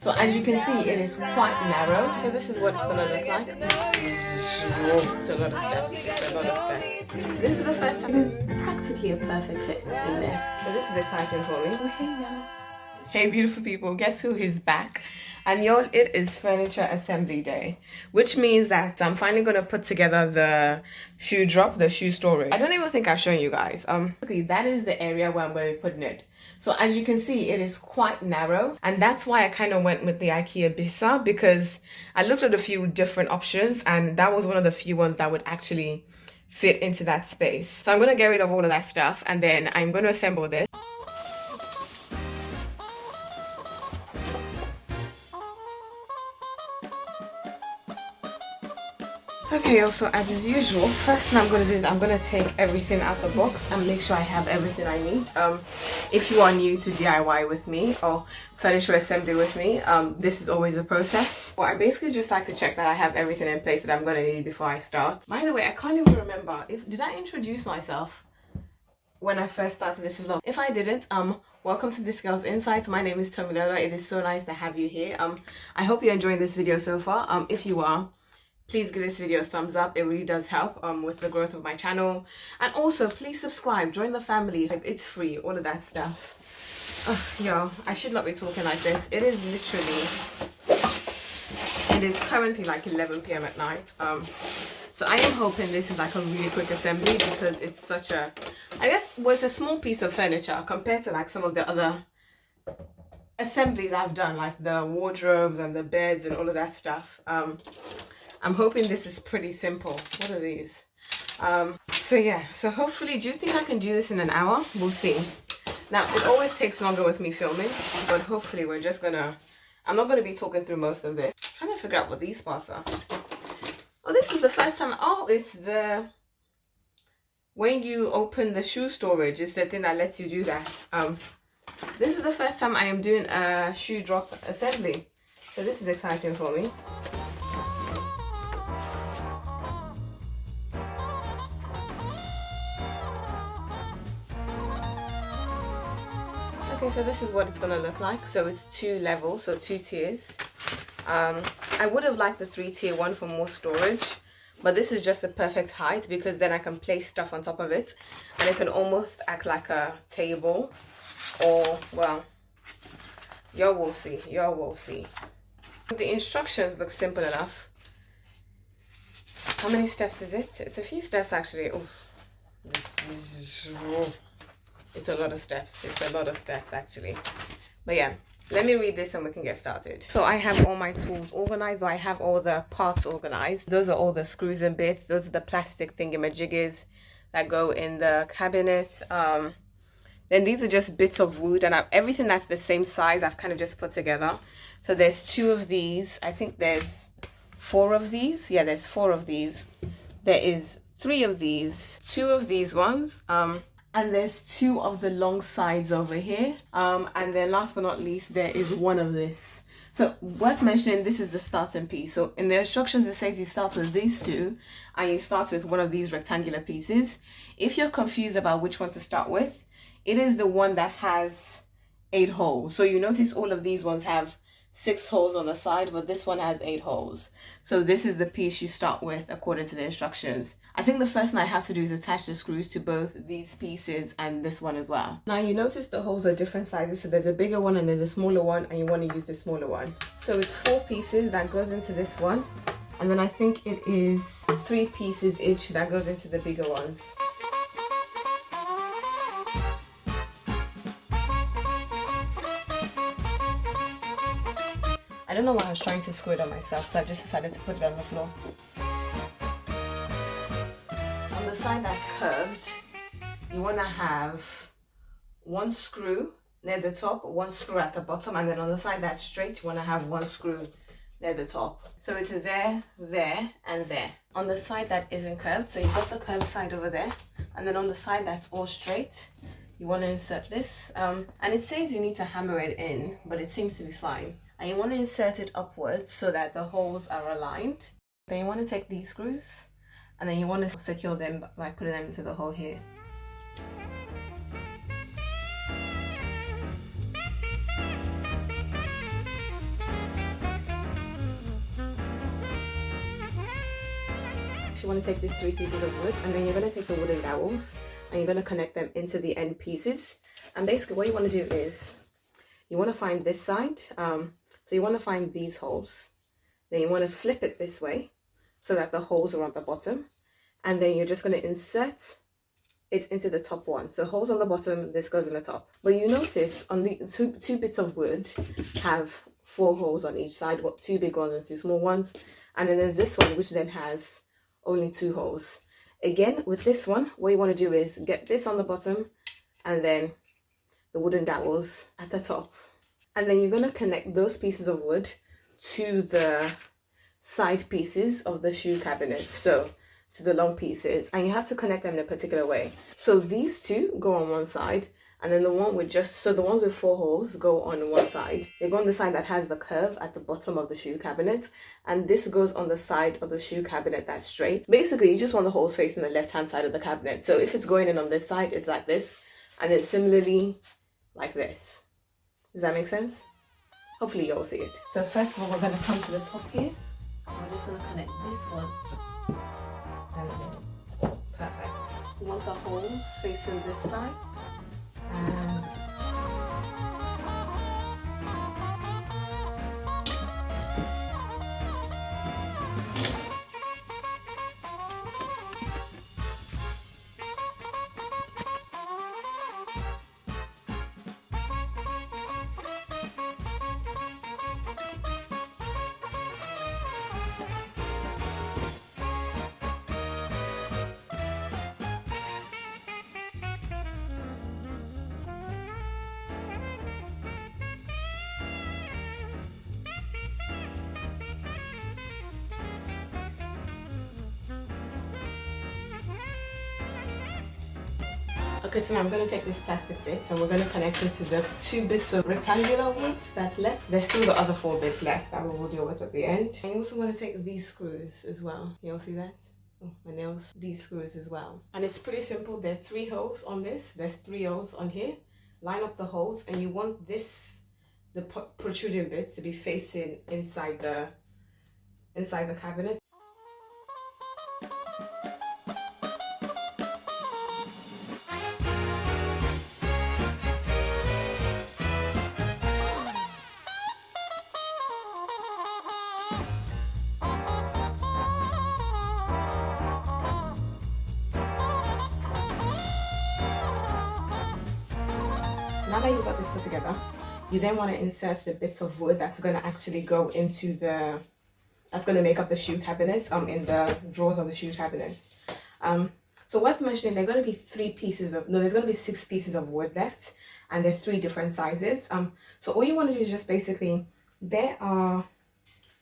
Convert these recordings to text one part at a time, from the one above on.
So as you can see, it is quite narrow. So this is what it's gonna look like. It's a lot of steps. It's a lot of steps. This is the first time. It is practically a perfect fit in there. So this is exciting for me. Oh, hey y'all. Hey beautiful people, guess who is back? And y'all, it is furniture assembly day, which means that I'm finally gonna put together the shoe drop, the shoe storage. I don't even think I've shown you guys. That is the area where I'm gonna be putting it. So as you can see, it is quite narrow, and that's why I kind of went with the IKEA Bissa, because I looked at a few different options and that was one of the few ones that would actually fit into that space. So I'm gonna get rid of all of that stuff and then I'm gonna assemble this. Okay, also as is usual, first thing I'm going to do is I'm going to take everything out the box and make sure I have everything I need. If you are new to DIY with me or furniture assembly with me, this is always a process. Well, I basically just like to check that I have everything in place that I'm going to need before I start. By the way, I can't even remember did I introduce myself when I first started this vlog. If I didn't, welcome to This Girl's Insights. My name is Tomilola. It is so nice to have you here. I hope you're enjoying this video so far. If you are, please give this video a thumbs up. It really does help with the growth of my channel. And also, please subscribe, join the family. It's free, all of that stuff. Yo, I should not be talking like this. It is currently like 11 p.m. at night. So I am hoping this is like a really quick assembly because it's such a, it's a small piece of furniture compared to like some of the other assemblies I've done, like the wardrobes and the beds and all of that stuff. I'm hoping this is pretty simple. What are these? So yeah, so hopefully, do you think I can do this in an hour? We'll see. Now, it always takes longer with me filming, but hopefully I'm not gonna be talking through most of this. I'm trying to figure out what these parts are. Oh, this is the first time. Oh, it's when you open the shoe storage, it's the thing that lets you do that. This is the first time I am doing a shoe drop assembly. So this is exciting for me. Okay, so this is what it's gonna look like. So it's 2 levels, so 2 tiers. I would have liked the 3-tier one for more storage, but this is just the perfect height because then I can place stuff on top of it and it can almost act like a table, or well, y'all will see. The instructions look simple enough. How many steps is it? It's a few steps actually. Ooh. It's a lot of steps. It's a lot of steps actually. But yeah, let me read this and we can get started. So I have all my tools organized. I have all the parts organized. Those are all the screws and bits. Those are the plastic thingamajiggers that go in the cabinet. Then these are just bits of wood, and everything that's the same size I've kind of just put together. So there's 2 of these. I think there's 4 of these. Yeah, there's 4 of these. There is 3 of these, 2 of these ones. And there's 2 of the long sides over here. And then last but not least, there is 1 of this. So worth mentioning, this is the starting piece. So in the instructions, it says you start with these 2 and you start with one of these rectangular pieces. If you're confused about which one to start with, it is the one that has 8 holes. So you notice all of these ones have 6 holes on the side, but this one has 8 holes. So this is the piece you start with according to the instructions. I think the first thing I have to do is attach the screws to both these pieces and this one as well. Now you notice the holes are different sizes. So there's a bigger one and there's a smaller one, and you want to use the smaller one. So it's 4 pieces that goes into this one. And then I think it is 3 pieces each that goes into the bigger ones. I don't know why I was trying to screw it on myself, so I just decided to put it on the floor. On the side that's curved, you want to have 1 screw near the top, 1 screw at the bottom, and then on the side that's straight, you want to have 1 screw near the top. So it's there, there, and there. On the side that isn't curved, so you've got the curved side over there, and then on the side that's all straight, you want to insert this. And it says you need to hammer it in, but it seems to be fine. And you want to insert it upwards so that the holes are aligned. Then you want to take these screws and then you want to secure them by putting them into the hole here. you want to take these 3 pieces of wood, and then you're going to take the wooden dowels and you're going to connect them into the end pieces. And basically what you want to do is you want to find this side. So you want to find these holes. Then you want to flip it this way so that the holes are on the bottom. And then you're just going to insert it into the top one. So holes on the bottom, this goes in the top. But you notice on the two bits of wood have 4 holes on each side, 2 big ones and 2 small ones. And then there's this one, which then has only 2 holes. Again, with this one, what you want to do is get this on the bottom and then the wooden dowels at the top. And then you're going to connect those pieces of wood to the side pieces of the shoe cabinet. So to the long pieces, and you have to connect them in a particular way. So these 2 go on one side, and then the one with the ones with 4 holes go on one side. They go on the side that has the curve at the bottom of the shoe cabinet, and this goes on the side of the shoe cabinet that's straight. Basically, you just want the holes facing the left-hand side of the cabinet. So if it's going in on this side, it's like this, and then similarly like this. Does that make sense? Hopefully you'll see it. So first of all, we're going to come to the top here. We're just going to connect this one. And then, perfect. You want the holes facing this side. And okay, so now I'm going to take this plastic bit and we're going to connect it to the 2 bits of rectangular wood that's left. There's still the other 4 bits left that we will deal with at the end. And you also want to take these screws as well. You all see that? Oh, my nails. These screws as well. And it's pretty simple. There are 3 holes on this. There's 3 holes on here. Line up the holes, and you want the protruding bits to be facing inside the cabinet. Now that you've got this put together, you then want to insert the bits of wood that's going to actually go into that's going to make up the shoe cabinet in the drawers of the shoe cabinet. So worth mentioning, there's going to be 6 pieces of wood left, and they're 3 different sizes. So all you want to do is just basically, there are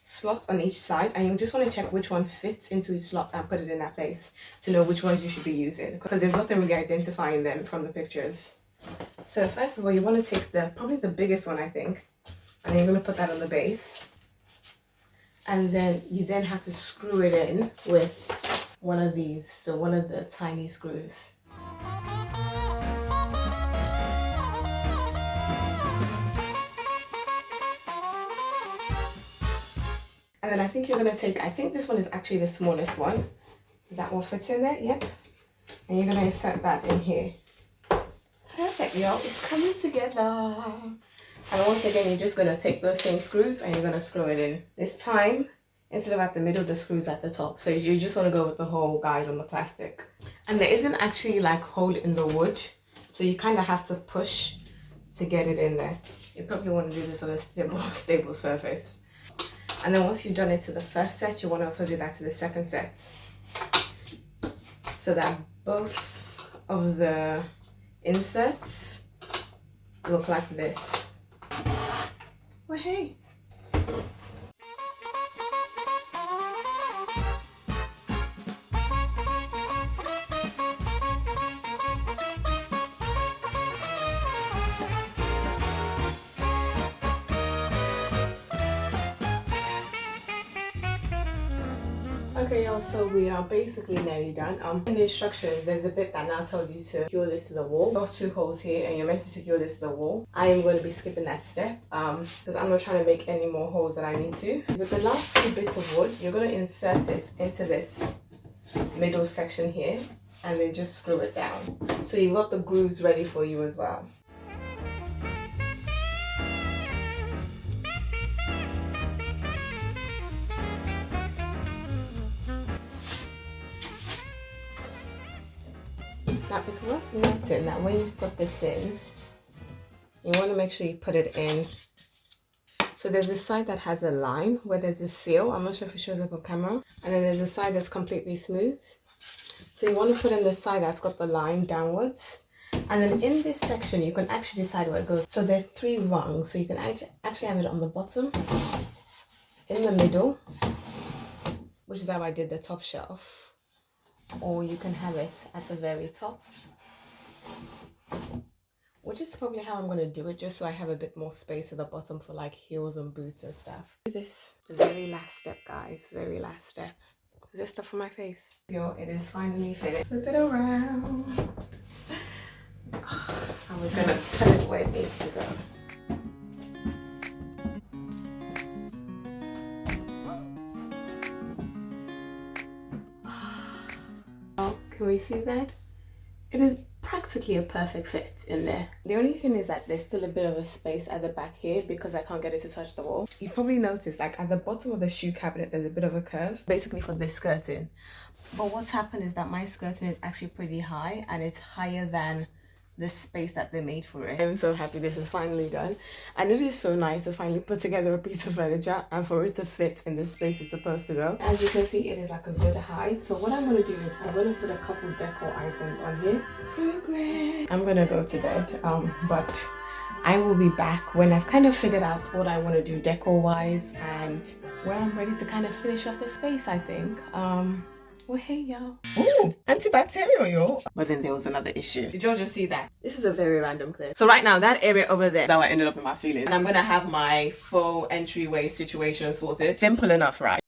slots on each side, and you just want to check which one fits into each slot and put it in that place to know which ones you should be using, because there's nothing really identifying them from the pictures. So first of all, you want to take probably the biggest one, I think, and then you're going to put that on the base. And then you then have to screw it in with one of these, so one of the tiny screws. And then I think you're going to take, I think this one is actually the smallest one. Is that what fits in there? Yep. And you're going to insert that in here. Perfect, y'all. It's coming together. And once again, you're just going to take those same screws and you're going to screw it in. This time, instead of at the middle, the screws at the top. So you just want to go with the whole guide on the plastic. And there isn't actually like hole in the wood, so you kind of have to push to get it in there. You probably want to do this on a stable surface. And then once you've done it to the first set, you want to also do that to the second set, so that both of the inserts look like this. Well, hey. Okay, y'all, so we are basically nearly done. In the instructions, there's a bit that now tells you to secure this to the wall. Got 2 holes here, and you're meant to secure this to the wall. I am going to be skipping that step because I'm not trying to make any more holes than I need to. With the last 2 bits of wood, you're going to insert it into this middle section here and then just screw it down. So you've got the grooves ready for you as well. Now it's worth noting that when you put this in, you want to make sure you put it in. So there's this side that has a line where there's a seal. I'm not sure if it shows up on camera. And then there's a side that's completely smooth. So you want to put in the side that's got the line downwards. And then in this section, you can actually decide where it goes. So there are 3 rungs. So you can actually have it on the bottom, in the middle, which is how I did the top shelf. Or you can have it at the very top, which is probably how I'm going to do it, just so I have a bit more space at the bottom for like heels and boots and stuff. This very last step, guys, very last step. Is this stuff on my face? So it is finally finished. Flip it around. And we're going to put it where it needs to go. Can we see that? It is practically a perfect fit in there. The only thing is that there's still a bit of a space at the back here because I can't get it to touch the wall. You probably noticed like at the bottom of the shoe cabinet there's a bit of a curve, basically for this skirting. But what's happened is that my skirting is actually pretty high and it's higher than the space that they made for it. I'm so happy this is finally done, and it is so nice to finally put together a piece of furniture and for it to fit in the space it's supposed to go. As you can see, it is like a good height. So what I'm going to do is I'm going to put a couple decor items on here. Progress. I'm going to go to bed, but I will be back when I've kind of figured out what I want to do decor wise and where I'm ready to kind of finish off the space, I think. Well, hey, y'all. Ooh, antibacterial, yo. But then there was another issue. Did y'all just see that? This is a very random clip. So right now, that area over there is how I ended up in my feelings. And I'm going to have my faux entryway situation sorted. Simple enough, right?